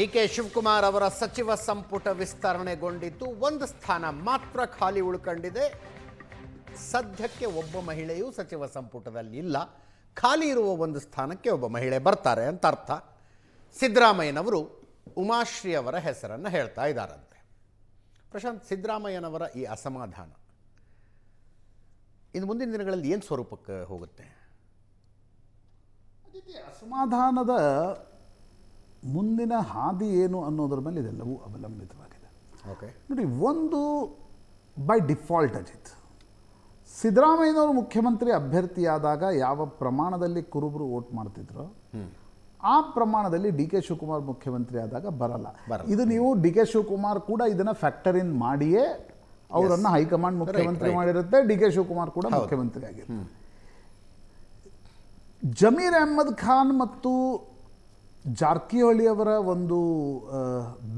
ಡಿ.ಕೆ. ಶಿವಕುಮಾರ್ ಅವರ ಸಚಿವ ಸಂಪುಟ ವಿಸ್ತರಣೆಗೊಂಡಿದ್ದು ಒಂದು ಸ್ಥಾನ ಮಾತ್ರ ಖಾಲಿ ಉಳ್ಕೊಂಡಿದೆ. ಸದ್ಯಕ್ಕೆ ಒಬ್ಬ ಮಹಿಳೆಯೂ ಸಚಿವ ಸಂಪುಟದಲ್ಲಿ ಇಲ್ಲ. ಖಾಲಿ ಇರುವ ಒಂದು ಸ್ಥಾನಕ್ಕೆ ಒಬ್ಬ ಮಹಿಳೆ ಬರ್ತಾರೆ ಅಂತ ಅರ್ಥ. ಸಿದ್ದರಾಮಯ್ಯನವರು ಉಮಾಶ್ರೀ ಅವರ ಹೆಸರನ್ನು ಹೇಳ್ತಾ ಇದ್ದಾರಂತೆ. ಪ್ರಶಾಂತ್, ಸಿದ್ದರಾಮಯ್ಯನವರ ಈ ಅಸಮಾಧಾನ ಇನ್ನು ಮುಂದಿನ ದಿನಗಳಲ್ಲಿ ಏನು ಸ್ವರೂಪಕ್ಕೆ ಹೋಗುತ್ತೆ? ಅಸಮಾಧಾನದ ಮುಂದಿನ ಹಾದಿ ಏನು ಅನ್ನೋದ್ರ ಮೇಲೆ ಇದೆಲ್ಲವೂ ಅವಲಂಬಿತವಾಗಿದೆ. ಓಕೆ ನೋಡಿ, ಒಂದು ಬೈ ಡಿಫಾಲ್ಟ್ ಅಜಿತ್, ಸಿದ್ದರಾಮಯ್ಯನವರು ಮುಖ್ಯಮಂತ್ರಿ ಅಭ್ಯರ್ಥಿಯಾದಾಗ ಯಾವ ಪ್ರಮಾಣದಲ್ಲಿ ಕುರುಬರು ವೋಟ್ ಮಾಡ್ತಿದ್ರು ಆ ಪ್ರಮಾಣದಲ್ಲಿ ಡಿ.ಕೆ. ಶಿವಕುಮಾರ್ ಮುಖ್ಯಮಂತ್ರಿ ಆದಾಗ ಬರಲ್ಲ. ಇದು ನೀವು ಡಿ.ಕೆ. ಶಿವಕುಮಾರ್ ಕೂಡ ಇದನ್ನು ಫ್ಯಾಕ್ಟರ್ ಇನ್ ಮಾಡಿಯೇ ಅವರನ್ನು ಹೈಕಮಾಂಡ್ ಮುಖ್ಯಮಂತ್ರಿ ಮಾಡಿರುತ್ತೆ. ಡಿ.ಕೆ. ಶಿವಕುಮಾರ್ ಕೂಡ ಮುಖ್ಯಮಂತ್ರಿ ಆಗಿರುತ್ತೆ. ಜಮೀರ್ ಅಹ್ಮದ್ ಖಾನ್ ಮತ್ತು ಜಾರಕಿಹೊಳಿ ಅವರ ಒಂದು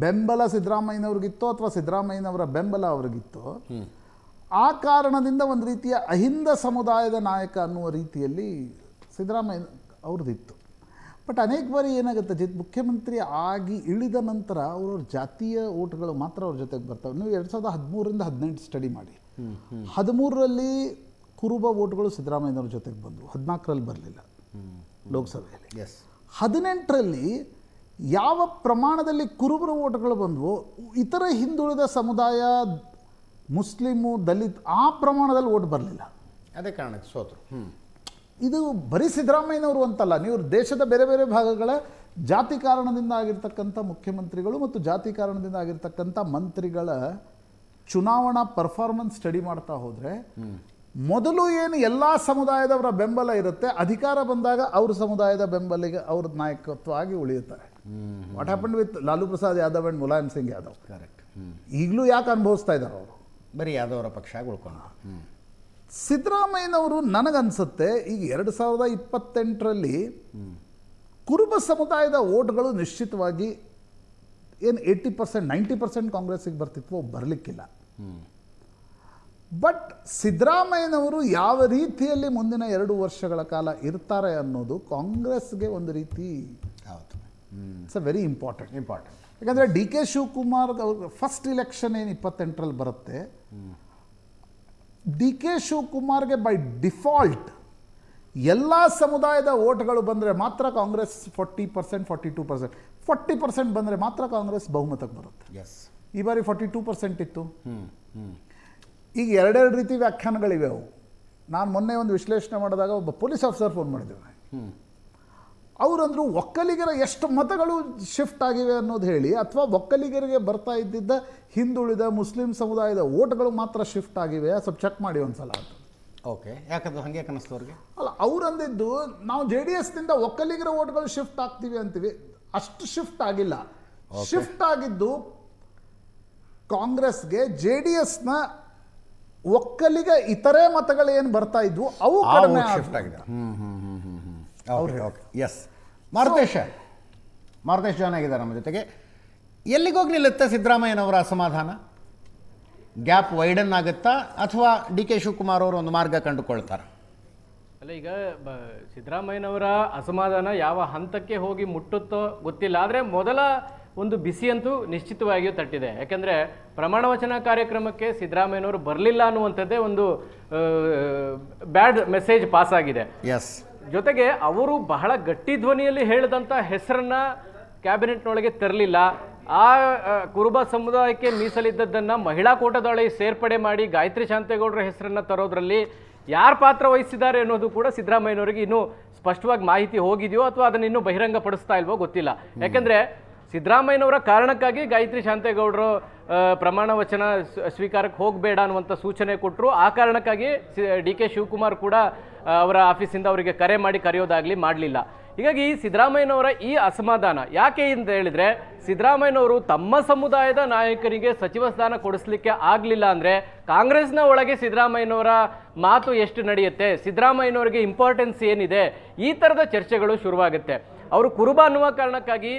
ಬೆಂಬಲ ಸಿದ್ದರಾಮಯ್ಯನವ್ರಿಗಿತ್ತೋ ಅಥವಾ ಸಿದ್ದರಾಮಯ್ಯನವರ ಬೆಂಬಲ ಅವ್ರಿಗಿತ್ತೋ, ಆ ಕಾರಣದಿಂದ ಒಂದು ರೀತಿಯ ಅಹಿಂದ ಸಮುದಾಯದ ನಾಯಕ ಅನ್ನುವ ರೀತಿಯಲ್ಲಿ ಸಿದ್ದರಾಮಯ್ಯ ಅವ್ರದ್ದಿತ್ತು. ಬಟ್ ಅನೇಕ ಬಾರಿ ಏನಾಗುತ್ತೆ ಜಿತ್, ಮುಖ್ಯಮಂತ್ರಿ ಆಗಿ ಇಳಿದ ನಂತರ ಅವ್ರವ್ರ ಜಾತೀಯ ಓಟ್ಗಳು ಮಾತ್ರ ಅವ್ರ ಜೊತೆಗೆ ಬರ್ತವೆ. ನೀವು 2013ರಿಂದ 18 ಸ್ಟಡಿ ಮಾಡಿ. 13ರಲ್ಲಿ ಕುರುಬ ಓಟ್ಗಳು ಸಿದ್ದರಾಮಯ್ಯನವ್ರ ಜೊತೆಗೆ ಬಂದವು, 14ರಲ್ಲಿ ಬರಲಿಲ್ಲ ಲೋಕಸಭೆಯಲ್ಲಿ. 18ರಲ್ಲಿ ಯಾವ ಪ್ರಮಾಣದಲ್ಲಿ ಕುರುಬರ ಓಟ್ಗಳು ಬಂದವು, ಇತರ ಹಿಂದುಳಿದ ಸಮುದಾಯ, ಮುಸ್ಲಿಮು, ದಲಿತ್, ಆ ಪ್ರಮಾಣದಲ್ಲಿ ಓಟ್ ಬರಲಿಲ್ಲ. ಅದೇ ಕಾರಣಕ್ಕೆ ಸೋತರು. ಇದು ಬರೀ ಸಿದ್ದರಾಮಯ್ಯನವರು ಅಂತಲ್ಲ, ನೀವು ದೇಶದ ಬೇರೆ ಬೇರೆ ಭಾಗಗಳ ಜಾತಿ ಕಾರಣದಿಂದ ಆಗಿರ್ತಕ್ಕಂಥ ಮುಖ್ಯಮಂತ್ರಿಗಳು ಮತ್ತು ಜಾತಿ ಕಾರಣದಿಂದ ಆಗಿರ್ತಕ್ಕಂಥ ಮಂತ್ರಿಗಳ ಚುನಾವಣಾ ಪರ್ಫಾರ್ಮೆನ್ಸ್ ಸ್ಟಡಿ ಮಾಡ್ತಾ ಹೋದರೆ, ಮೊದಲು ಏನು ಎಲ್ಲ ಸಮುದಾಯದವರ ಬೆಂಬಲ ಇರುತ್ತೆ, ಅಧಿಕಾರ ಬಂದಾಗ ಅವ್ರ ಸಮುದಾಯದ ಬೆಂಬಲಿಗೆ ಅವ್ರ ನಾಯಕತ್ವ ಆಗಿ ಉಳಿಯುತ್ತಾರೆ. What happen with Lalu Prasad Yadav and Mulayam Singh Yadav. Correct. ಈಗಲೂ ಯಾಕೆ ಅನುಭವಿಸ್ತಾ ಇದ್ದಾರೆ ಅವರು? ಬರೀ ಯಾದವರ ಪಕ್ಷ ಉಳ್ಕೊಂಡು. ಸಿದ್ದರಾಮಯ್ಯನವರು ನನಗನ್ಸುತ್ತೆ ಈಗ 2028ರಲ್ಲಿ ಕುರುಬ ಸಮುದಾಯದ ಓಟ್ಗಳು ನಿಶ್ಚಿತವಾಗಿ ಏನು 80%, 90% ಕಾಂಗ್ರೆಸ್ಸಿಗೆ ಬರ್ತಿತ್ವೋ ಬರಲಿಕ್ಕಿಲ್ಲ. ಬಟ್ ಸಿದ್ದರಾಮಯ್ಯನವರು ಯಾವ ರೀತಿಯಲ್ಲಿ ಮುಂದಿನ 2 ವರ್ಷಗಳ ಕಾಲ ಇರ್ತಾರೆ ಅನ್ನೋದು ಕಾಂಗ್ರೆಸ್ಗೆ ಒಂದು ರೀತಿ ಇಟ್ಸ್ ಅ ವೆರಿ ಇಂಪಾರ್ಟೆಂಟ್. ಯಾಕಂದರೆ ಡಿ.ಕೆ. ಶಿವಕುಮಾರ್ ಅವ್ರ ಫಸ್ಟ್ ಇಲೆಕ್ಷನ್ ಏನು 28ರಲ್ಲಿ ಬರುತ್ತೆ, ಡಿ.ಕೆ. ಶಿವಕುಮಾರ್ಗೆ ಬೈ ಡಿಫಾಲ್ಟ್ ಎಲ್ಲ ಸಮುದಾಯದ ಓಟ್ಗಳು ಬಂದರೆ ಮಾತ್ರ ಕಾಂಗ್ರೆಸ್ 40%, 42%, 40% ಬಂದರೆ ಮಾತ್ರ ಕಾಂಗ್ರೆಸ್ ಬಹುಮತಕ್ಕೆ ಬರುತ್ತೆ. ಈ ಬಾರಿ 42% ಇತ್ತು. ಈಗ 2 ರೀತಿ ವ್ಯಾಖ್ಯಾನಗಳಿವೆ ಅವು. ನಾನು ಮೊನ್ನೆ ಒಂದು ವಿಶ್ಲೇಷಣೆ ಮಾಡಿದಾಗ ಒಬ್ಬ ಪೊಲೀಸ್ ಆಫೀಸರ್ ಫೋನ್ ಮಾಡಿದ್ದೇವೆ. ಅವರಂದ್ರು ಒಕ್ಕಲಿಗರ ಎಷ್ಟು ಮತಗಳು ಶಿಫ್ಟ್ ಆಗಿವೆ ಅನ್ನೋದು ಹೇಳಿ, ಅಥವಾ ಒಕ್ಕಲಿಗರಿಗೆ ಬರ್ತಾ ಇದ್ದಿದ್ದ ಹಿಂದುಳಿದ ಮುಸ್ಲಿಂ ಸಮುದಾಯದ ಓಟ್ಗಳು ಮಾತ್ರ ಶಿಫ್ಟ್ ಆಗಿವೆ, ಸ್ವಲ್ಪ ಚೆಕ್ ಮಾಡಿ ಒಂದ್ಸಲ ಅಂತ. ಓಕೆ, ಯಾಕಂದ್ರೆ ಹಾಗೆ ಕನಿಸ್ತು ಅವ್ರಿಗೆ? ಅಲ್ಲ, ಅವ್ರು ಅಂದಿದ್ದು ನಾವು JDSನಿಂದ ಒಕ್ಕಲಿಗರ ಓಟ್ಗಳು ಶಿಫ್ಟ್ ಆಗ್ತೀವಿ ಅಂತೀವಿ, ಅಷ್ಟು ಶಿಫ್ಟ್ ಆಗಿಲ್ಲ. ಶಿಫ್ಟ್ ಆಗಿದ್ದು ಕಾಂಗ್ರೆಸ್ಗೆ JDSನ ಒಕ್ಕಲಿಗ ಇತರೆ ಮತಗಳು ಏನು ಬರ್ತಾ ಇದ್ವು ಅವು ಕಡಿಮೆ ಶಿಫ್ಟ್ ಆಗಿದೆ. ಎಸ್, ಮಾರುತೇಶ್ ಜಾಯ್ನ್ ಆಗಿದ್ದಾರೆ ನಮ್ಮ ಜೊತೆಗೆ. ಎಲ್ಲಿಗೋಗಿ ನಿಲ್ಲುತ್ತೆ ಸಿದ್ದರಾಮಯ್ಯನವರ ಅಸಮಾಧಾನ? ಗ್ಯಾಪ್ ವೈಡನ್ ಆಗುತ್ತಾ ಅಥವಾ ಡಿ.ಕೆ. ಶಿವಕುಮಾರ್ ಅವರು ಒಂದು ಮಾರ್ಗ ಕಂಡುಕೊಳ್ತಾರೆ? ಅಲ್ಲ, ಈಗ ಸಿದ್ದರಾಮಯ್ಯನವರ ಅಸಮಾಧಾನ ಯಾವ ಹಂತಕ್ಕೆ ಹೋಗಿ ಮುಟ್ಟುತ್ತೋ ಗೊತ್ತಿಲ್ಲ. ಆದರೆ ಮೊದಲ ಒಂದು ಬಿಸಿಯಂತೂ ನಿಶ್ಚಿತವಾಗಿಯೂ ತಟ್ಟಿದೆ. ಯಾಕೆಂದರೆ ಪ್ರಮಾಣ ವಚನ ಕಾರ್ಯಕ್ರಮಕ್ಕೆ ಸಿದ್ದರಾಮಯ್ಯನವರು ಬರಲಿಲ್ಲ ಅನ್ನುವಂಥದ್ದೇ ಒಂದು ಬ್ಯಾಡ್ ಮೆಸೇಜ್ ಪಾಸ್ ಆಗಿದೆ. ಎಸ್, ಜೊತೆಗೆ ಅವರು ಬಹಳ ಗಟ್ಟಿ ಧ್ವನಿಯಲ್ಲಿ ಹೇಳಿದಂಥ ಹೆಸರನ್ನ ಕ್ಯಾಬಿನೆಟ್ನೊಳಗೆ ತರಲಿಲ್ಲ. ಆ ಕುರುಬ ಸಮುದಾಯಕ್ಕೆ ಮೀಸಲಿದ್ದದ್ದನ್ನು ಮಹಿಳಾ ಕೋಟಾದೊಳಗೆ ಸೇರ್ಪಡೆ ಮಾಡಿ ಗಾಯತ್ರಿ ಶಾಂತೇಗೌಡರ ಹೆಸರನ್ನು ತರೋದ್ರಲ್ಲಿ ಯಾರು ಪಾತ್ರ ವಹಿಸಿದ್ದಾರೆ ಅನ್ನೋದು ಕೂಡ ಸಿದ್ದರಾಮಯ್ಯನವರಿಗೆ ಇನ್ನೂ ಸ್ಪಷ್ಟವಾಗಿ ಮಾಹಿತಿ ಹೋಗಿದೆಯೋ ಅಥವಾ ಅದನ್ನು ಇನ್ನೂ ಬಹಿರಂಗಪಡಿಸ್ತಾ ಇಲ್ವೋ ಗೊತ್ತಿಲ್ಲ. ಯಾಕೆಂದರೆ ಸಿದ್ದರಾಮಯ್ಯನವರ ಕಾರಣಕ್ಕಾಗಿ ಗಾಯತ್ರಿ ಶಾಂತೇಗೌಡರು ಪ್ರಮಾಣ ವಚನ ಸ್ವೀಕಾರಕ್ಕೆ ಹೋಗಬೇಡ ಅನ್ನುವಂಥ ಸೂಚನೆ ಕೊಟ್ಟರು. ಆ ಕಾರಣಕ್ಕಾಗಿ ಡಿ.ಕೆ. ಶಿವಕುಮಾರ್ ಕೂಡ ಅವರ ಆಫೀಸಿಂದ ಅವರಿಗೆ ಕರೆ ಮಾಡಿ ಕರೆಯೋದಾಗಲಿ ಮಾಡಲಿಲ್ಲ. ಹೀಗಾಗಿ ಸಿದ್ದರಾಮಯ್ಯನವರ ಈ ಅಸಮಾಧಾನ ಯಾಕೆ ಅಂತ ಹೇಳಿದರೆ, ಸಿದ್ದರಾಮಯ್ಯನವರು ತಮ್ಮ ಸಮುದಾಯದ ನಾಯಕರಿಗೆ ಸಚಿವ ಸ್ಥಾನ ಕೊಡಿಸ್ಲಿಕ್ಕೆ ಆಗಲಿಲ್ಲ ಅಂದರೆ ಕಾಂಗ್ರೆಸ್ನ ಒಳಗೆ ಸಿದ್ದರಾಮಯ್ಯನವರ ಮಾತು ಎಷ್ಟು ನಡೆಯುತ್ತೆ, ಸಿದ್ದರಾಮಯ್ಯನವರಿಗೆ ಇಂಪಾರ್ಟೆನ್ಸ್ ಏನಿದೆ, ಈ ಥರದ ಚರ್ಚೆಗಳು ಶುರುವಾಗುತ್ತೆ. ಅವರು ಕುರುಬ ಅನ್ನುವ ಕಾರಣಕ್ಕಾಗಿ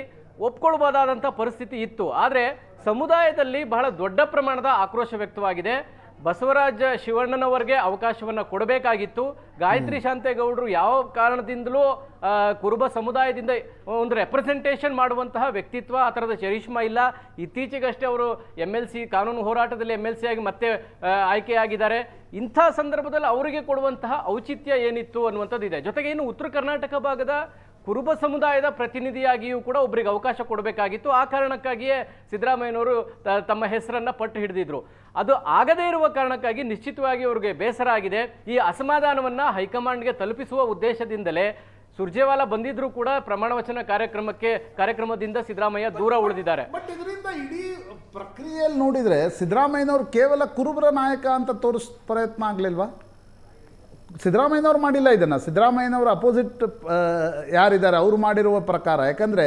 ಒಪ್ಕೊಳ್ಬೋದಾದಂಥ ಪರಿಸ್ಥಿತಿ ಇತ್ತು. ಆದರೆ ಸಮುದಾಯದಲ್ಲಿ ಬಹಳ ದೊಡ್ಡ ಪ್ರಮಾಣದ ಆಕ್ರೋಶ ವ್ಯಕ್ತವಾಗಿದೆ. ಬಸವರಾಜ ಶಿವಣ್ಣನವರಿಗೆ ಅವಕಾಶವನ್ನು ಕೊಡಬೇಕಾಗಿತ್ತು. ಗಾಯತ್ರಿ ಶಾಂತೇಗೌಡರು ಯಾವ ಕಾರಣದಿಂದಲೂ ಕುರುಬ ಸಮುದಾಯದಿಂದ ಒಂದು ರೆಪ್ರೆಸೆಂಟೇಷನ್ ಮಾಡುವಂತಹ ವ್ಯಕ್ತಿತ್ವ, ಆ ಥರದ ಚರಿಷ್ಮಾ ಇಲ್ಲ. ಇತ್ತೀಚೆಗಷ್ಟೇ ಅವರು MLC ಕಾನೂನು ಹೋರಾಟದಲ್ಲಿ MLC ಆಗಿ ಮತ್ತೆ ಆಯ್ಕೆಯಾಗಿದ್ದಾರೆ. ಇಂಥ ಸಂದರ್ಭದಲ್ಲಿ ಅವರಿಗೆ ಕೊಡುವಂತಹ ಔಚಿತ್ಯ ಏನಿತ್ತು ಅನ್ನುವಂಥದ್ದು ಇದೆ. ಜೊತೆಗೆ ಇನ್ನು ಉತ್ತರ ಕರ್ನಾಟಕ ಭಾಗದ ಕುರುಬ ಸಮುದಾಯದ ಪ್ರತಿನಿಧಿಯಾಗಿಯೂ ಕೂಡ ಒಬ್ಬರಿಗೆ ಅವಕಾಶ ಕೊಡಬೇಕಾಗಿತ್ತು. ಆ ಕಾರಣಕ್ಕಾಗಿಯೇ ಸಿದ್ದರಾಮಯ್ಯನವರು ತಮ್ಮ ಹೆಸರನ್ನ ಪಟ್ಟು ಹಿಡಿದಿದ್ರು. ಅದು ಆಗದೇ ಇರುವ ಕಾರಣಕ್ಕಾಗಿ ನಿಶ್ಚಿತವಾಗಿ ಅವರಿಗೆ ಬೇಸರ ಆಗಿದೆ. ಈ ಅಸಮಾಧಾನವನ್ನ ಹೈಕಮಾಂಡ್ಗೆ ತಲುಪಿಸುವ ಉದ್ದೇಶದಿಂದಲೇ ಸುರ್ಜೇವಾಲಾ ಬಂದಿದ್ರು ಕೂಡ ಪ್ರಮಾಣ ವಚನ ಕಾರ್ಯಕ್ರಮದಿಂದ ಸಿದ್ದರಾಮಯ್ಯ ದೂರ ಉಳಿದಿದ್ದಾರೆ. ಬಟ್ ಇದರಿಂದ ಇಡೀ ಪ್ರಕ್ರಿಯೆಯಲ್ಲಿ ನೋಡಿದ್ರೆ ಸಿದ್ದರಾಮಯ್ಯನವರು ಕೇವಲ ಕುರುಬರ ನಾಯಕ ಅಂತ ತೋರಿಸ್ ಪ್ರಯತ್ನ ಆಗ್ಲಿಲ್ವಾ? ಸಿದ್ದರಾಮಯ್ಯನವ್ರು ಮಾಡಿಲ್ಲ ಇದನ್ನು. ಸಿದ್ದರಾಮಯ್ಯನವರು ಅಪೋಸಿಟ್ ಯಾರಿದ್ದಾರೆ ಅವರು ಮಾಡಿರುವ ಪ್ರಕಾರ, ಯಾಕಂದರೆ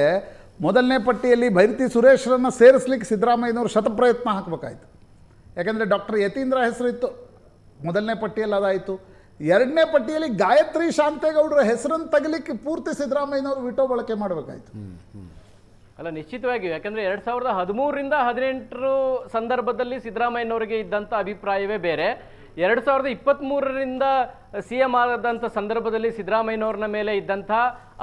ಮೊದಲನೇ ಪಟ್ಟಿಯಲ್ಲಿ ಭೈರತಿ ಸುರೇಶ್ರನ್ನು ಸೇರಿಸ್ಲಿಕ್ಕೆ ಸಿದ್ದರಾಮಯ್ಯನವರು ಶತಪ್ರಯತ್ನ ಹಾಕಬೇಕಾಯ್ತು. ಯಾಕಂದರೆ ಡಾಕ್ಟರ್ ಯತೀಂದ್ರ ಹೆಸರಿತ್ತು ಮೊದಲನೇ ಪಟ್ಟಿಯಲ್ಲಿ, ಅದಾಯಿತು. ಎರಡನೇ ಪಟ್ಟಿಯಲ್ಲಿ ಗಾಯತ್ರಿ ಶಾಂತೇಗೌಡರ ಹೆಸರನ್ನು ತೆಗಲಿಕ್ಕೆ ಪೂರ್ತಿ ಸಿದ್ದರಾಮಯ್ಯನವರು ವಿಟೋ ಬಳಕೆ ಮಾಡಬೇಕಾಯ್ತು. ಅಲ್ಲ, ನಿಶ್ಚಿತವಾಗಿಯೂ. ಯಾಕಂದರೆ 2013ರಿಂದ 2018 ಸಂದರ್ಭದಲ್ಲಿ ಸಿದ್ದರಾಮಯ್ಯನವರಿಗೆ ಇದ್ದಂಥ ಅಭಿಪ್ರಾಯವೇ ಬೇರೆ. 2023ರಿಂದ CM ಆದಂಥ ಸಂದರ್ಭದಲ್ಲಿ ಸಿದ್ದರಾಮಯ್ಯನವ್ರನ್ನ ಮೇಲೆ ಇದ್ದಂಥ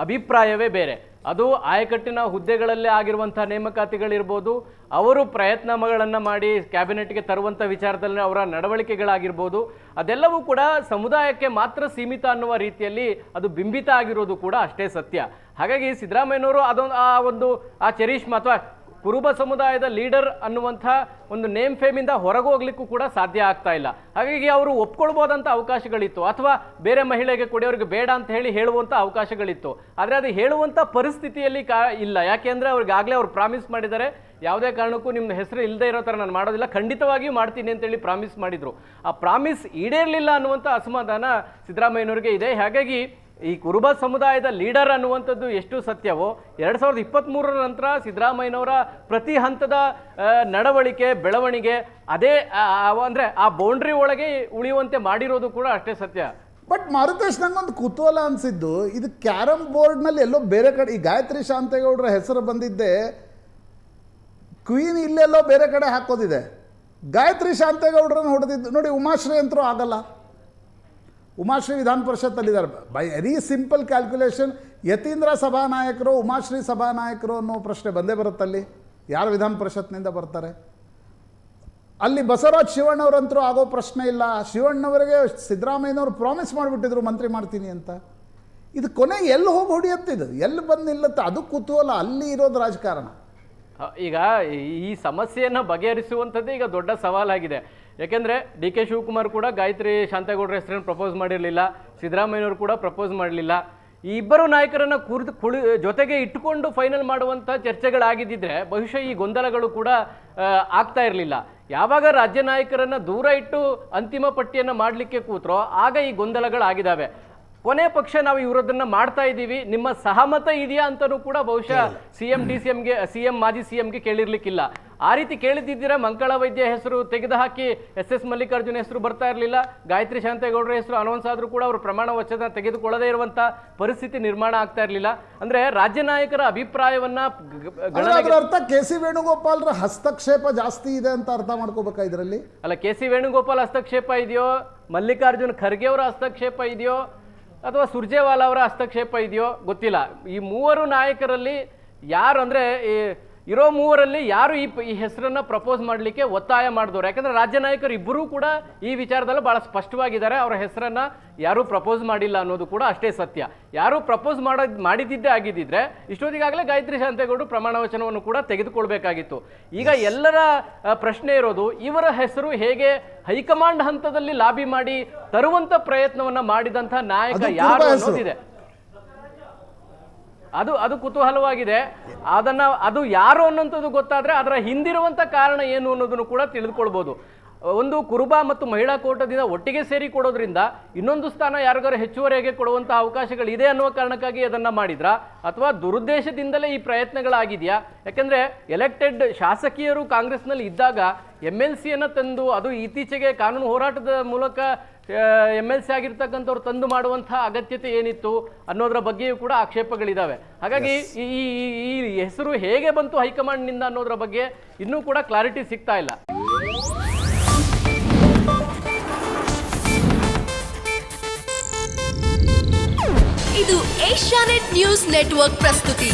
ಅಭಿಪ್ರಾಯವೇ ಬೇರೆ. ಅದು ಆಯಕಟ್ಟಿನ ಹುದ್ದೆಗಳಲ್ಲೇ ಆಗಿರುವಂಥ ನೇಮಕಾತಿಗಳಿರ್ಬೋದು, ಅವರು ಪ್ರಯತ್ನಗಳನ್ನು ಮಾಡಿ ಕ್ಯಾಬಿನೆಟ್ಗೆ ತರುವಂಥ ವಿಚಾರದಲ್ಲಿ ಅವರ ನಡವಳಿಕೆಗಳಾಗಿರ್ಬೋದು, ಅದೆಲ್ಲವೂ ಕೂಡ ಸಮುದಾಯಕ್ಕೆ ಮಾತ್ರ ಸೀಮಿತ ಅನ್ನುವ ರೀತಿಯಲ್ಲಿ ಅದು ಬಿಂಬಿತ ಆಗಿರೋದು ಕೂಡ ಅಷ್ಟೇ ಸತ್ಯ. ಹಾಗಾಗಿ ಸಿದ್ದರಾಮಯ್ಯನವರು ಅದೊಂದು ಆ ಚರಿಷ್ಮಾ ಅಥವಾ ಕುರುಬ ಸಮುದಾಯದ ಲೀಡರ್ ಅನ್ನುವಂಥ ಒಂದು ನೇಮ್ ಫೇಮಿಂದ ಹೊರಗೆ ಹೋಗ್ಲಿಕ್ಕೂ ಕೂಡ ಸಾಧ್ಯ ಆಗ್ತಾ ಇಲ್ಲ. ಹಾಗಾಗಿ ಅವರು ಒಪ್ಕೊಳ್ಬೋದಂಥ ಅವಕಾಶಗಳಿತ್ತು, ಅಥವಾ ಬೇರೆ ಮಹಿಳೆಗೆ ಕೊಡಿಯೋರಿಗೆ ಬೇಡ ಅಂತ ಹೇಳುವಂಥ ಅವಕಾಶಗಳಿತ್ತು. ಆದರೆ ಅದು ಹೇಳುವಂಥ ಪರಿಸ್ಥಿತಿಯಲ್ಲಿ ಇಲ್ಲ. ಯಾಕೆಂದರೆ ಅವ್ರಿಗಾಗಲೇ ಅವ್ರು ಪ್ರಾಮಿಸ್ ಮಾಡಿದ್ದಾರೆ, ಯಾವುದೇ ಕಾರಣಕ್ಕೂ ನಿಮ್ಮ ಹೆಸರು ಇಲ್ಲದೆ ಇರೋ ಥರ ನಾನು ಮಾಡೋದಿಲ್ಲ, ಖಂಡಿತವಾಗಿಯೂ ಮಾಡ್ತೀನಿ ಅಂತೇಳಿ ಪ್ರಾಮಿಸ್ ಮಾಡಿದರು. ಆ ಪ್ರಾಮಿಸ್ ಈಡೇರಲಿಲ್ಲ ಅನ್ನುವಂಥ ಅಸಮಾಧಾನ ಸಿದ್ದರಾಮಯ್ಯನವರಿಗೆ ಇದೆ. ಹಾಗಾಗಿ ಈ ಕುರುಬ ಸಮುದಾಯದ ಲೀಡರ್ ಅನ್ನುವಂಥದ್ದು ಎಷ್ಟು ಸತ್ಯವೋ, 2023 ನಂತರ ಸಿದ್ದರಾಮಯ್ಯನವರ ಪ್ರತಿ ಹಂತದ ನಡವಳಿಕೆ ಬೆಳವಣಿಗೆ ಅದೇ ಅಂದರೆ ಆ ಬೌಂಡ್ರಿ ಒಳಗೆ ಉಳಿಯುವಂತೆ ಮಾಡಿರೋದು ಕೂಡ ಅಷ್ಟೇ ಸತ್ಯ. ಬಟ್ ಮಾರುತೇಶ್, ನಂಗೊಂದು ಕುತೂಹಲ ಅನಿಸಿದ್ದು, ಇದು ಕ್ಯಾರಮ್ ಬೋರ್ಡ್ನಲ್ಲಿ ಎಲ್ಲೋ ಬೇರೆ ಕಡೆ ಈ ಗಾಯತ್ರಿ ಶಾಂತೇಗೌಡರ ಹೆಸರು ಬಂದಿದ್ದೆ ಕ್ವೀನ್ ಇಲ್ಲೆಲ್ಲೋ ಬೇರೆ ಕಡೆ ಹಾಕೋದಿದೆ. ಗಾಯತ್ರಿ ಶಾಂತೇಗೌಡರನ್ನು ಹೊಡೆದಿದ್ದು ನೋಡಿ, ಉಮಾಶ್ರೀ ಅಂತರೂ ಆಗಲ್ಲ. ಉಮಾಶ್ರೀ ವಿಧಾನ ಪರಿಷತ್ತಲ್ಲಿದ್ದಾರೆ. By very simple calculation, Yathindra ಸಭಾನಾಯಕರು ಉಮಾಶ್ರೀ ಸಭಾನಾಯಕರು ಅನ್ನೋ ಪ್ರಶ್ನೆ ಬಂದೇ ಬರುತ್ತಲ್ಲಿ. ಯಾರು ವಿಧಾನ ಪರಿಷತ್ನಿಂದ ಬರ್ತಾರೆ? ಅಲ್ಲಿ ಬಸವರಾಜ್ ಶಿವಣ್ಣವರಂತರೂ ಆಗೋ ಪ್ರಶ್ನೆ ಇಲ್ಲ. ಶಿವಣ್ಣವರಿಗೆ ಸಿದ್ದರಾಮಯ್ಯನವರು ಪ್ರಾಮಿಸ್ ಮಾಡಿಬಿಟ್ಟಿದ್ರು ಮಂತ್ರಿ ಮಾಡ್ತೀನಿ ಅಂತ. ಇದು ಕೊನೆ ಎಲ್ಲಿ ಹೋಗಿ ಹೊಡಿಯುತ್ತಿದ್ದು, ಎಲ್ಲಿ ಬಂದು ನಿಲ್ಲುತ್ತೆ, ಅದು ಕುತೂಹಲ. ಅಲ್ಲಿ ಇರೋದು ರಾಜಕಾರಣ. ಈಗ ಈ ಸಮಸ್ಯೆಯನ್ನು ಬಗೆಹರಿಸುವಂಥದ್ದೇ ಈಗ ದೊಡ್ಡ ಸವಾಲಾಗಿದೆ. ಯಾಕೆಂದರೆ DK ಶಿವಕುಮಾರ್ ಕೂಡ ಗಾಯತ್ರಿ ಶಾಂತೇಗೌಡರ ಹೆಸರನ್ನು ಪ್ರಪೋಸ್ ಮಾಡಿರಲಿಲ್ಲ, ಸಿದ್ದರಾಮಯ್ಯನವರು ಕೂಡ ಪ್ರಪೋಸ್ ಮಾಡಲಿಲ್ಲ. ಈ ಇಬ್ಬರು ನಾಯಕರನ್ನು ಜೊತೆಗೆ ಇಟ್ಟುಕೊಂಡು ಫೈನಲ್ ಮಾಡುವಂಥ ಚರ್ಚೆಗಳಾಗಿದ್ದಿದ್ರೆ ಬಹುಶಃ ಈ ಗೊಂದಲಗಳು ಕೂಡ ಆಗ್ತಾ ಇರಲಿಲ್ಲ. ಯಾವಾಗ ರಾಜ್ಯ ನಾಯಕರನ್ನು ದೂರ ಇಟ್ಟು ಅಂತಿಮ ಪಟ್ಟಿಯನ್ನು ಮಾಡಲಿಕ್ಕೆ ಕೂತ್ರೋ ಆಗ ಈ ಗೊಂದಲಗಳಾಗಿದ್ದಾವೆ. ಕೊನೆ ಪಕ್ಷ ನಾವು ಇವರದನ್ನ ಮಾಡ್ತಾ ಇದ್ದೀವಿ, ನಿಮ್ಮ ಸಹಮತ ಇದೆಯಾ ಅಂತಲೂ ಕೂಡ ಬಹುಶಃ CM ಮಾಜಿ CMಗೆ ಕೇಳಿರ್ಲಿಕ್ಕಿಲ್ಲ. ಆ ರೀತಿ ಕೇಳಿದ್ದಿದ್ದೀರಾ ಮಂಕಳ ವೈದ್ಯ ಹೆಸರು ತೆಗೆದುಹಾಕಿ SS ಮಲ್ಲಿಕಾರ್ಜುನ ಹೆಸರು ಬರ್ತಾ ಇರಲಿಲ್ಲ. ಗಾಯತ್ರಿ ಶಾಂತೇಗೌಡರ ಹೆಸರು ಅನೌನ್ಸ್ ಆದರೂ ಕೂಡ ಅವರು ಪ್ರಮಾಣ ವಚನ ತೆಗೆದುಕೊಳ್ಳದೇ ಇರುವಂಥ ಪರಿಸ್ಥಿತಿ ನಿರ್ಮಾಣ ಆಗ್ತಾ ಇರಲಿಲ್ಲ. ಅಂದರೆ ರಾಜ್ಯ ನಾಯಕರ ಅಭಿಪ್ರಾಯವನ್ನ ಅರ್ಥ KC ವೇಣುಗೋಪಾಲ್ರ ಹಸ್ತಕ್ಷೇಪ ಜಾಸ್ತಿ ಇದೆ ಅಂತ ಅರ್ಥ ಮಾಡ್ಕೋಬೇಕಾ ಇದರಲ್ಲಿ? ಅಲ್ಲ, KC ವೇಣುಗೋಪಾಲ್ ಹಸ್ತಕ್ಷೇಪ ಇದೆಯೋ, ಮಲ್ಲಿಕಾರ್ಜುನ್ ಖರ್ಗೆ ಅವರ ಹಸ್ತಕ್ಷೇಪ ಇದೆಯೋ, ಅಥವಾ ಸುರ್ಜೇವಾಲಾ ಅವರ ಹಸ್ತಕ್ಷೇಪ ಇದೆಯೋ ಗೊತ್ತಿಲ್ಲ. ಈ ಮೂವರು ನಾಯಕರಲ್ಲಿ ಯಾರು ಅಂದರೆ ಇರೋ ಮೂವರಲ್ಲಿ ಯಾರು ಈ ಹೆಸರನ್ನ ಪ್ರಪೋಸ್ ಮಾಡಲಿಕ್ಕೆ ಒತ್ತಾಯ ಮಾಡಿದವರು? ಯಾಕಂದ್ರೆ ರಾಜ್ಯ ನಾಯಕರು ಇಬ್ಬರೂ ಕೂಡ ಈ ವಿಚಾರದಲ್ಲಿ ಬಹಳ ಸ್ಪಷ್ಟವಾಗಿದ್ದಾರೆ. ಅವರ ಹೆಸರನ್ನ ಯಾರೂ ಪ್ರಪೋಸ್ ಮಾಡಿಲ್ಲ ಅನ್ನೋದು ಕೂಡ ಅಷ್ಟೇ ಸತ್ಯ. ಯಾರು ಪ್ರಪೋಸ್ ಮಾಡಿದ್ದೇ ಆಗಿದ್ದಿದ್ರೆ ಇಷ್ಟೊತ್ತಿಗಾಗಲೇ ಗಾಯತ್ರಿ ಶಾಂತೇಗೌಡರು ಪ್ರಮಾಣ ವಚನವನ್ನು ಕೂಡ ತೆಗೆದುಕೊಳ್ಬೇಕಾಗಿತ್ತು. ಈಗ ಎಲ್ಲರ ಪ್ರಶ್ನೆ ಇರೋದು, ಇವರ ಹೆಸರು ಹೇಗೆ ಹೈಕಮಾಂಡ್ ಹಂತದಲ್ಲಿ ಲಾಬಿ ಮಾಡಿ ತರುವಂತ ಪ್ರಯತ್ನವನ್ನ ಮಾಡಿದಂಥ ನಾಯಕ ಯಾರು ಅನ್ನೋದಿದೆ. ಅದು ಕುತೂಹಲವಾಗಿದೆ. ಅದು ಯಾರು ಅನ್ನೋಂಥದ್ದು ಗೊತ್ತಾದ್ರೆ ಅದರ ಹಿಂದಿರುವಂತ ಕಾರಣ ಏನು ಅನ್ನೋದನ್ನು ಕೂಡ ತಿಳಿದುಕೊಳ್ಬಹುದು. ಒಂದು ಕುರುಬ ಮತ್ತು ಮಹಿಳಾ ಕೋಟಾದಿಂದ ಒಟ್ಟಿಗೆ ಸೇರಿ ಕೊಡೋದ್ರಿಂದ ಇನ್ನೊಂದು ಸ್ಥಾನ ಯಾರಿಗಾರು ಹೆಚ್ಚುವರಿಯಾಗಿ ಕೊಡುವಂಥ ಅವಕಾಶಗಳಿದೆ ಅನ್ನುವ ಕಾರಣಕ್ಕಾಗಿ ಅದನ್ನು ಮಾಡಿದ್ರ, ಅಥವಾ ದುರುದ್ದೇಶದಿಂದಲೇ ಈ ಪ್ರಯತ್ನಗಳಾಗಿದೆಯಾ? ಯಾಕೆಂದರೆ ಎಲೆಕ್ಟೆಡ್ ಶಾಸಕೀಯರು ಕಾಂಗ್ರೆಸ್ನಲ್ಲಿ ಇದ್ದಾಗ MLCಯನ್ನು ತಂದು, ಅದು ಇತ್ತೀಚೆಗೆ ಕಾನೂನು ಹೋರಾಟದ ಮೂಲಕ MLC ಆಗಿರ್ತಕ್ಕಂಥವ್ರು ತಂದು ಮಾಡುವಂಥ ಅಗತ್ಯತೆ ಏನಿತ್ತು ಅನ್ನೋದರ ಬಗ್ಗೆಯೂ ಕೂಡ ಆಕ್ಷೇಪಗಳಿದ್ದಾವೆ. ಹಾಗಾಗಿ ಈ ಹೆಸರು ಹೇಗೆ ಬಂತು ಹೈಕಮಾಂಡ್ನಿಂದ ಅನ್ನೋದರ ಬಗ್ಗೆ ಇನ್ನೂ ಕೂಡ ಕ್ಲಾರಿಟಿ ಸಿಗ್ತಾ ಇಲ್ಲ. ಇದು ಏಷ್ಯಾನೆಟ್ ನ್ಯೂಸ್ ನೆಟ್ವರ್ಕ್ ಪ್ರಸ್ತುತಿ.